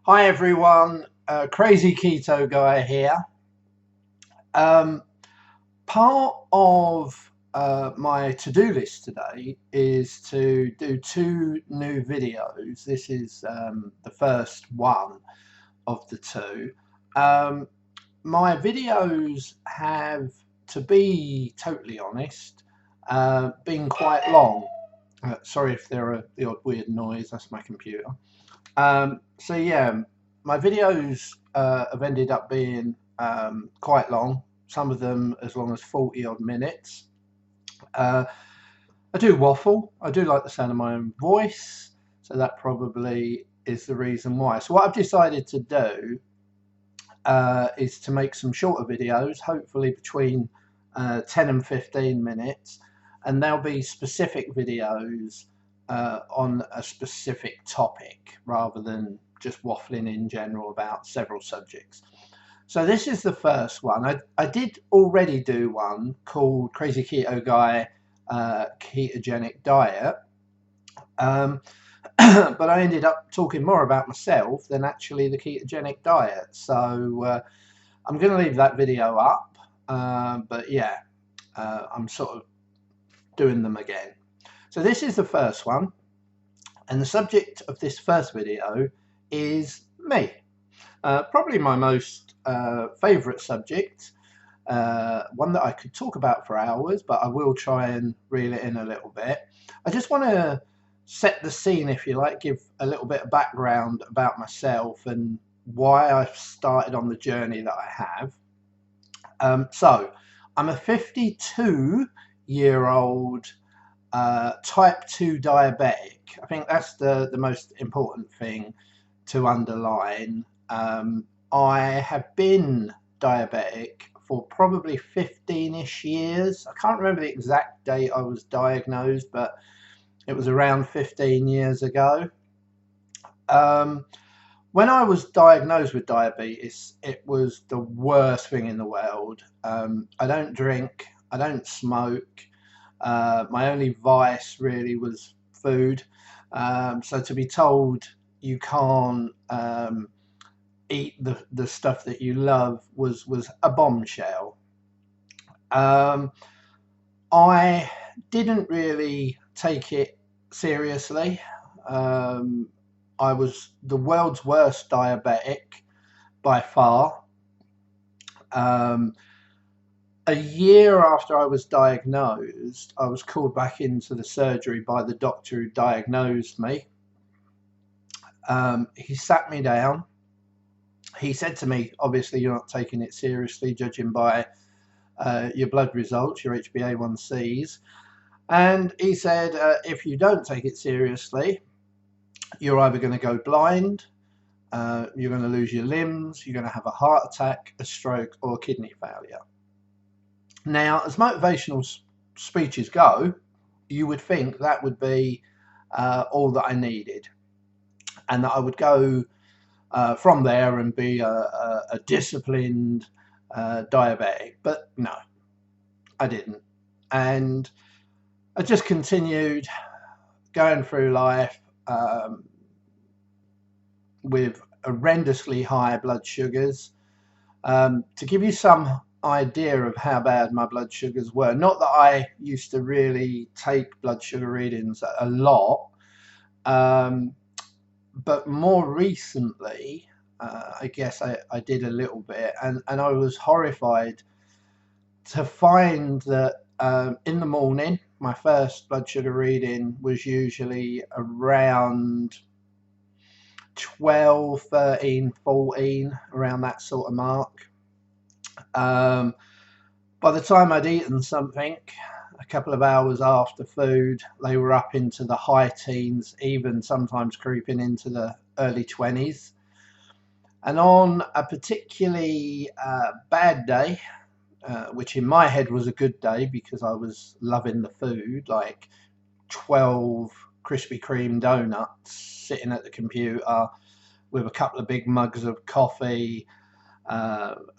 Hi everyone, Crazy Keto Guy here. Um, Part of my to-do list today is to do two new videos. This is the first one of the two. Um, my videos have, to be totally honest, been quite long. Sorry if there are the odd weird noise, that's my computer. So yeah, my videos have ended up being quite long, some of them as long as 40 odd minutes. Uh, I do waffle, I do like the sound of my own voice, so that probably is the reason why. So what I've decided to do is to make some shorter videos, hopefully between 10 and 15 minutes, and there'll be specific videos on a specific topic rather than just waffling in general about several subjects. So this is the first one. I did already do one called Crazy Keto Guy Ketogenic Diet, um, but I ended up talking more about myself than actually the ketogenic diet. So I'm going to leave that video up, but yeah, I'm sort of doing them again. So this is the first one, and the subject of this first video is me. Probably my most favourite subject, one that I could talk about for hours, but I will try and reel it in a little bit. I just want to set the scene, if you like, give a little bit of background about myself and why I've started on the journey that I have. So I'm a 52-year-old type 2 diabetic. I think that's the most important thing to underline. I have been diabetic for probably 15-ish years. I can't remember the exact date I was diagnosed, but it was around 15 years ago. When I was diagnosed with diabetes, it was the worst thing in the world. I don't drink, I don't smoke. My only vice really was food. So to be told you can't eat the stuff that you love was a bombshell. I didn't really take it seriously. I was the world's worst diabetic by far. A year after I was diagnosed, I was called back into the surgery by the doctor who diagnosed me. He sat me down. He said to me, obviously you're not taking it seriously, judging by your blood results, your HbA1cs. And he said, if you don't take it seriously, you're either going to go blind, you're going to lose your limbs, you're going to have a heart attack, a stroke, or kidney failure. Now, as motivational speeches go, you would think that would be all that I needed, and that I would go from there and be a disciplined diabetic. But no, I didn't. And I just continued going through life with horrendously high blood sugars. To give you some idea of how bad my blood sugars were, not that I used to really take blood sugar readings a lot, but more recently, I guess I did a little bit, and I was horrified to find that in the morning, my first blood sugar reading was usually around 12, 13, 14, around that sort of mark. By the time I'd eaten something, a couple of hours after food, they were up into the high teens, even sometimes creeping into the early 20s. And on a particularly bad day, which in my head was a good day because I was loving the food, like 12 Krispy Kreme donuts sitting at the computer with a couple of big mugs of coffee,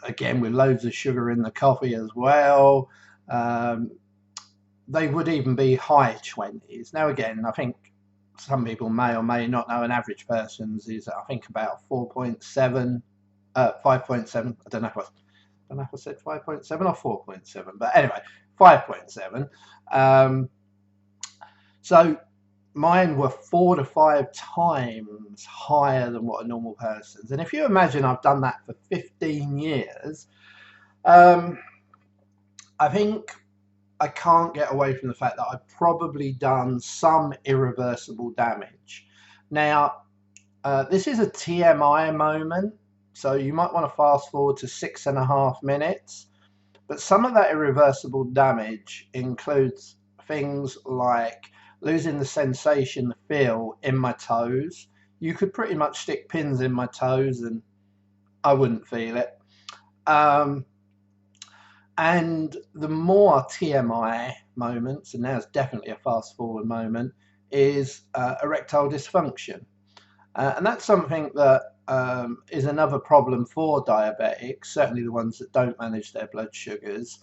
again with loads of sugar in the coffee as well. They would even be high 20s. Now again, I think some people may or may not know, an average person's is, I think, about 4.7, 5.7. I don't know if I said 5.7 or 4.7, but anyway, 5.7. So mine were 4 to 5 times higher than what a normal person's. And if you imagine I've done that for 15 years, I think I can't get away from the fact that I've probably done some irreversible damage. Now, this is a TMI moment, so you might want to fast forward to 6.5 minutes. But some of that irreversible damage includes things like losing the sensation, the feel in my toes. You could pretty much stick pins in my toes and I wouldn't feel it. And the more TMI moments, and now it's definitely a fast forward moment, is erectile dysfunction. And that's something that is another problem for diabetics, certainly the ones that don't manage their blood sugars.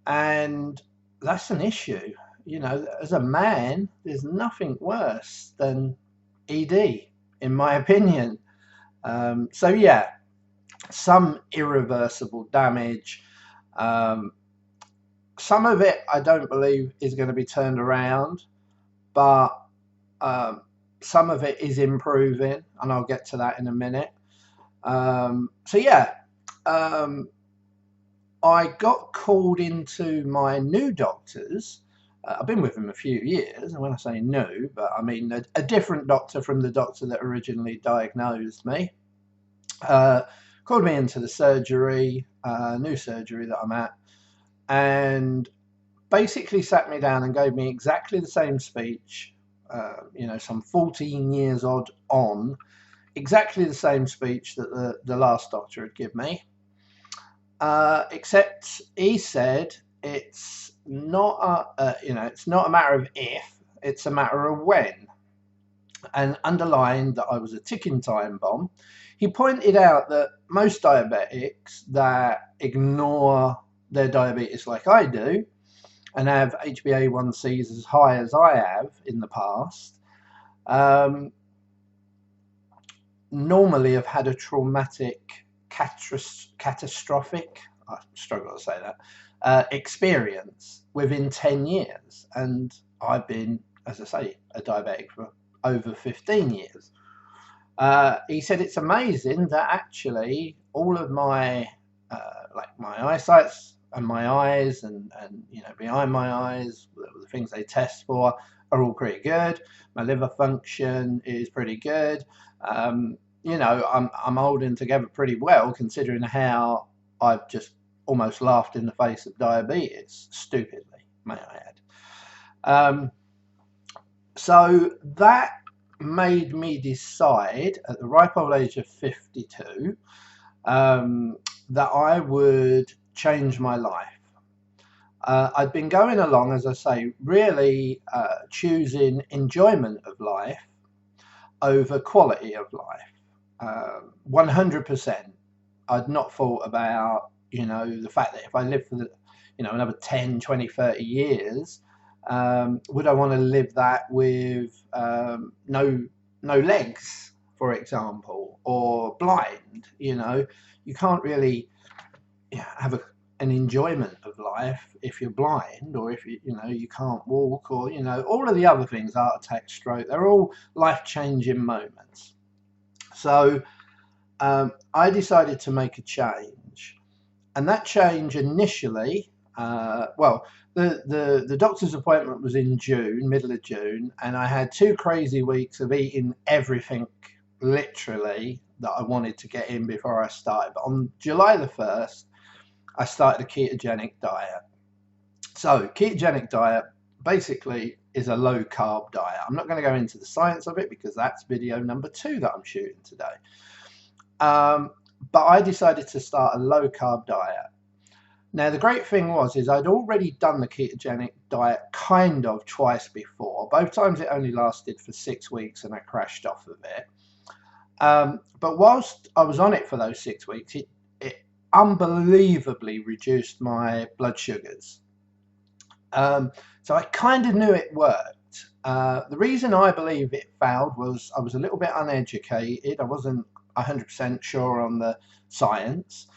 And that's an issue. You know, as a man, there's nothing worse than ED, in my opinion. So yeah, some irreversible damage. Some of it I don't believe is going to be turned around, but some of it is improving, and I'll get to that in a minute. So yeah, I got called into my new doctors. I've been with him a few years, and when I say new, but I mean a different doctor from the doctor that originally diagnosed me. Called me into the surgery, new surgery that I'm at, and basically sat me down and gave me exactly the same speech, you know, some 14 years odd on, exactly the same speech that the last doctor had given me, except he said it's not it's not a matter of if, it's a matter of when, and underlined that I was a ticking time bomb. He pointed out that most diabetics that ignore their diabetes like I do and have HbA1c's as high as I have in the past, normally have had a traumatic, catastrophic, I struggle to say that, experience within 10 years. And I've been, as I say, a diabetic for over 15 years. He said it's amazing that actually all of my like my eyesight and my eyes and you know, behind my eyes, the things they test for are all pretty good. My liver function is pretty good. You know, I'm holding together pretty well considering how I've just almost laughed in the face of diabetes, stupidly, may I add. So that made me decide at the ripe old age of 52 that I would change my life. I'd been going along, as I say, really choosing enjoyment of life over quality of life. 100%. I'd not thought about, you know, the fact that if I lived for the, you know, another 10, 20, 30 years, would I want to live that with no legs, for example, or blind? You know, you can't really have an enjoyment of life if you're blind, or if you know, you can't walk, or you know, all of the other things, heart attack, stroke, they're all life-changing moments. So I decided to make a change, and that change initially, well, the doctor's appointment was in June, middle of June, and I had 2 crazy weeks of eating everything literally that I wanted to get in before I started. But on July the 1st, I started a ketogenic diet. So ketogenic diet basically is a low carb diet. I'm not going to go into the science of it because that's video number 2 that I'm shooting today. But I decided to start a low carb diet. Now, the great thing is I'd already done the ketogenic diet kind of twice before. Both times it only lasted for 6 weeks and I crashed off of it. But whilst I was on it for those 6 weeks, it unbelievably reduced my blood sugars. So I kind of knew it worked. The reason I believe it failed was I was a little bit uneducated. I wasn't 100% sure on the science,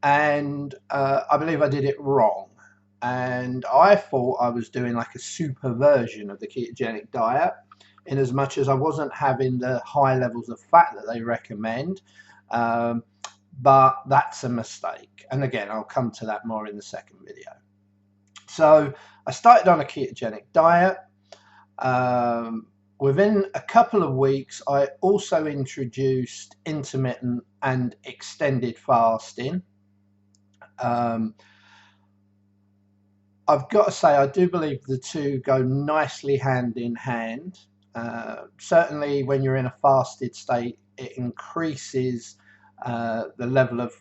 and I believe I did it wrong. And I thought I was doing like a super version of the ketogenic diet, in as much as I wasn't having the high levels of fat that they recommend. Um, but that's a mistake. And again, I'll come to that more in the second video. So I started on a ketogenic diet. Within a couple of weeks, I also introduced intermittent and extended fasting. I've got to say, I do believe the two go nicely hand in hand. Certainly when you're in a fasted state, it increases the level of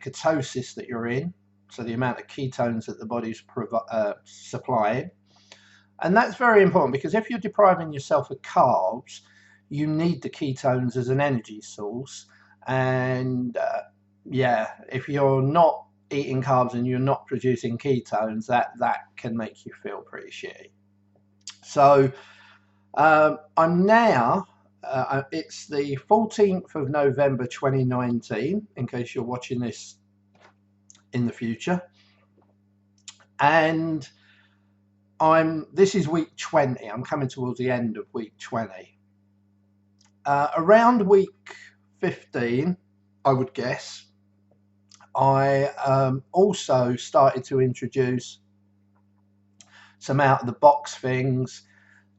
ketosis that you're in, so the amount of ketones that the body's supplying. And that's very important, because if you're depriving yourself of carbs, you need the ketones as an energy source. And yeah, if you're not eating carbs and you're not producing ketones, that can make you feel pretty shitty. So I'm now, it's the 14th of November 2019, in case you're watching this in the future, and this is week 20. I'm coming towards the end of week 20. Around week 15, I would guess, I also started to introduce some out-of-the-box things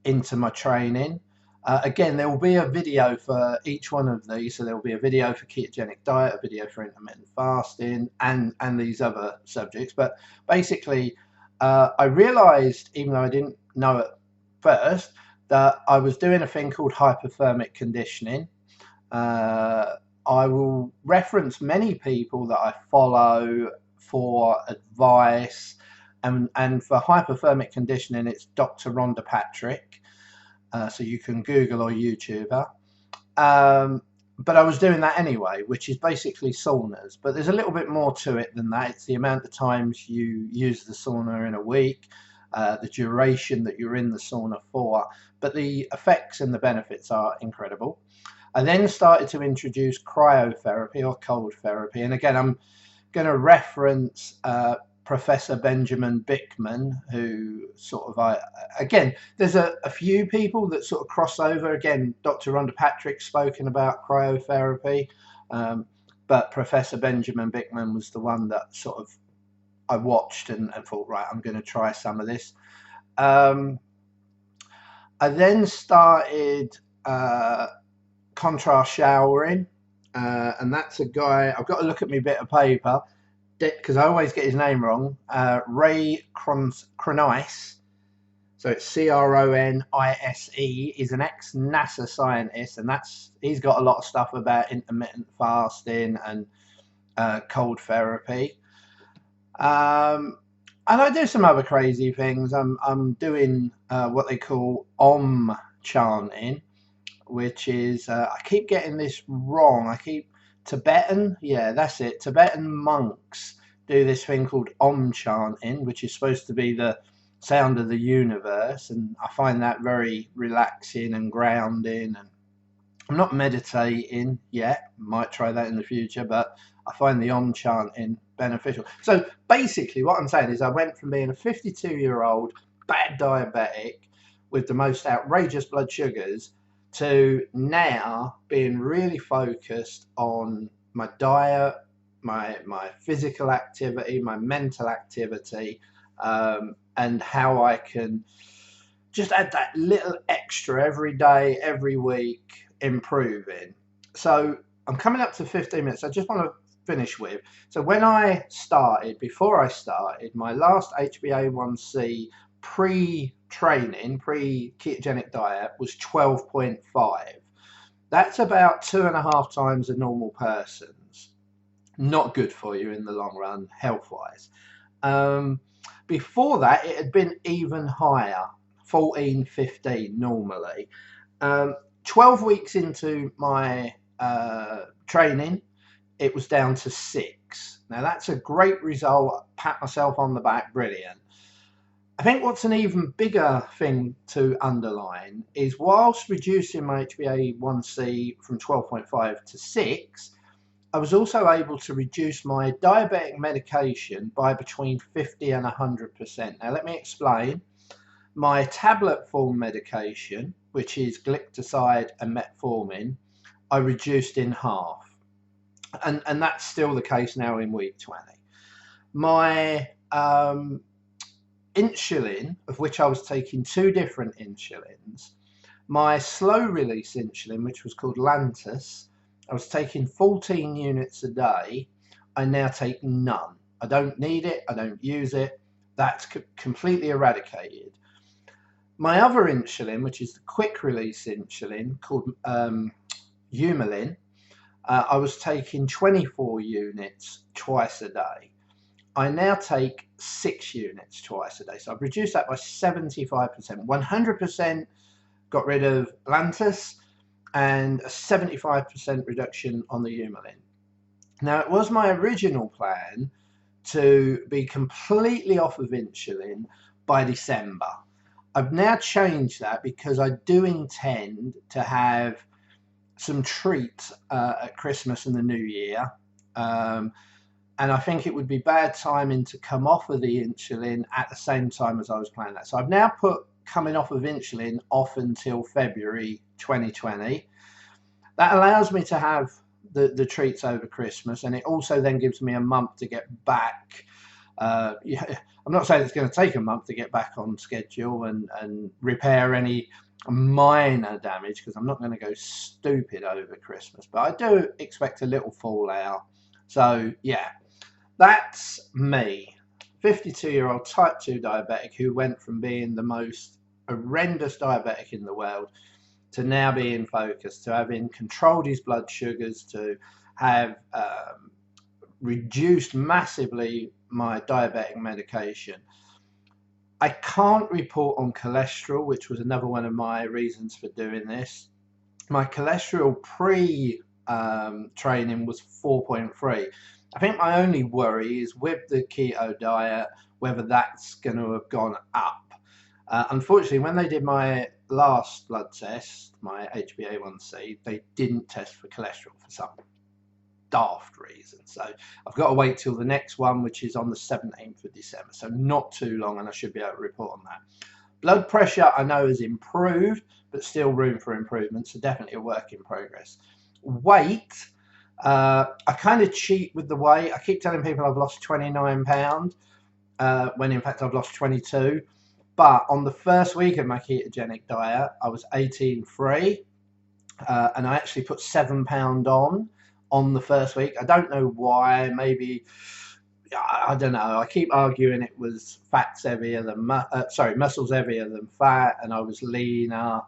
into my training. Again, there will be a video for each one of these. So there will be a video for ketogenic diet, a video for intermittent fasting, and these other subjects. But basically, I realized, even though I didn't know at first, that I was doing a thing called hypothermic conditioning. I will reference many people that I follow for advice, and for hypothermic conditioning, it's Dr. Rhonda Patrick. So you can Google or YouTube her. But I was doing that anyway, which is basically saunas. But there's a little bit more to it than that. It's the amount of times you use the sauna in a week, the duration that you're in the sauna for. But the effects and the benefits are incredible. I then started to introduce cryotherapy, or cold therapy. And again, I'm going to reference Professor Benjamin Bickman, who sort of, again, there's a few people that sort of cross over. Again, Dr. Rhonda Patrick's spoken about cryotherapy, but Professor Benjamin Bickman was the one that sort of I watched and thought, right, I'm going to try some of this. I then started contrast showering, and that's a guy, I've got to look at my bit of paper because I always get his name wrong. Ray Cronise, so it's Cronise, is an ex-NASA scientist, and he's got a lot of stuff about intermittent fasting and cold therapy. And I do some other crazy things. I'm doing what they call Om chanting, which is, I keep getting this wrong. Tibetan, yeah, that's it. Tibetan monks do this thing called Om chanting, which is supposed to be the sound of the universe, and I find that very relaxing and grounding. And I'm not meditating yet, might try that in the future, but I find the Om chanting beneficial. So basically what I'm saying is I went from being a 52-year-old bad diabetic with the most outrageous blood sugars to now being really focused on my diet, my physical activity, my mental activity, and how I can just add that little extra every day, every week, improving. So I'm coming up to 15 minutes. I just want to finish with, so when before I started, my last HbA1c pre-training, pre-ketogenic diet was 12.5. That's about 2.5 times a normal person's. Not good for you in the long run, health-wise. Before that, it had been even higher, 14, 15 normally. 12 weeks into my training, it was down to 6. Now that's a great result. Pat myself on the back, brilliant. I think what's an even bigger thing to underline is whilst reducing my HbA1c from 12.5 to 6, I was also able to reduce my diabetic medication by between 50 and 100%. Now, let me explain. My tablet form medication, which is glycoside and metformin, I reduced in half. And that's still the case now in week 20. My insulin, of which I was taking 2 different insulins, my slow release insulin, which was called Lantus, I was taking 14 units a day. I now take none. I don't need it. I don't use it. That's completely eradicated. My other insulin, which is the quick release insulin called Humulin, I was taking 24 units twice a day. I now take 6 units twice a day. So I've reduced that by 75%. 100% got rid of Lantus and a 75% reduction on the Humulin. Now, it was my original plan to be completely off of insulin by December. I've now changed that because I do intend to have some treats at Christmas and the New Year. And I think it would be bad timing to come off of the insulin at the same time as I was planning that. So I've now put coming off of insulin off until February 2020. That allows me to have the treats over Christmas, and it also then gives me a month to get back. Yeah, I'm not saying it's going to take a month to get back on schedule and repair any minor damage, because I'm not going to go stupid over Christmas, but I do expect a little fallout. So yeah, that's me, 52-year-old type 2 diabetic who went from being the most horrendous diabetic in the world to now being focused, to having controlled his blood sugars, to have reduced massively my diabetic medication. I can't report on cholesterol, which was another one of my reasons for doing this. My cholesterol pre-training was 4.3. I think my only worry is with the keto diet, whether that's going to have gone up. Unfortunately, when they did my last blood test, my HbA1c, they didn't test for cholesterol for some daft reason. So I've got to wait till the next one, which is on the 17th of December. So not too long, and I should be able to report on that. Blood pressure, I know, has improved, but still room for improvement. So definitely a work in progress. Weight, I kind of cheat with the weight. I keep telling people I've lost 29 pounds, when in fact I've lost 22. But on the first week of my ketogenic diet, I was 18.3, and I actually put 7 pounds on the first week. I don't know why. Maybe, I don't know. I keep arguing it was muscles heavier than fat, and I was leaner.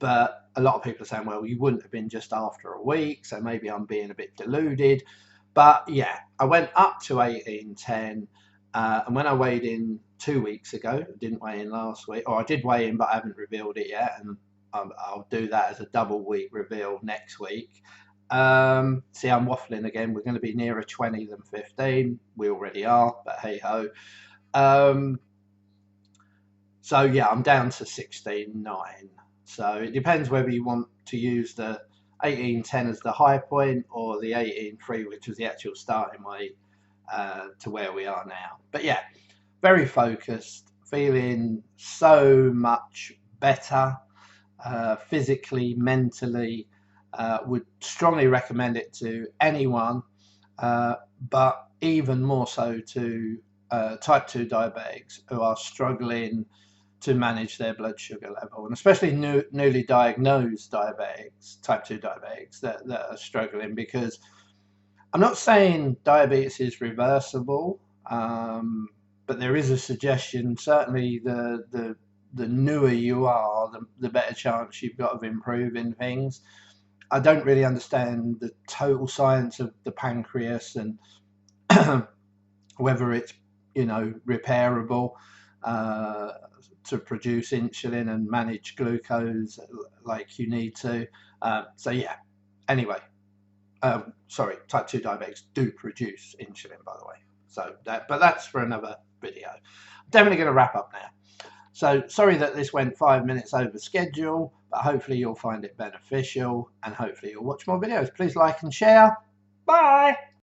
But a lot of people are saying, well, you wouldn't have been just after a week, so maybe I'm being a bit deluded. But yeah, I went up to 18.10. And when I weighed in 2 weeks ago, I didn't weigh in last week, or I did weigh in, but I haven't revealed it yet. And I'll do that as a double week reveal next week. See, I'm waffling again. We're going to be nearer 20 than 15. We already are, but hey ho. So yeah, I'm down to 16.9. So it depends whether you want to use the 18.10 as the high point or the 18.3, which was the actual starting weight, to where we are now. But yeah, very focused, feeling so much better, physically, mentally. Would strongly recommend it to anyone, but even more so to type 2 diabetics who are struggling to manage their blood sugar level, and especially newly diagnosed diabetics, type 2 diabetics that are struggling, because I'm not saying diabetes is reversible, but there is a suggestion, certainly the newer you are, the better chance you've got of improving things. I don't really understand the total science of the pancreas and whether it's, repairable to produce insulin and manage glucose like you need to. So yeah, anyway, sorry, type 2 diabetics do produce insulin, by the way. So but that's for another video. I'm definitely going to wrap up now. So sorry that this went 5 minutes over schedule, but hopefully you'll find it beneficial and hopefully you'll watch more videos. Please like and share. Bye.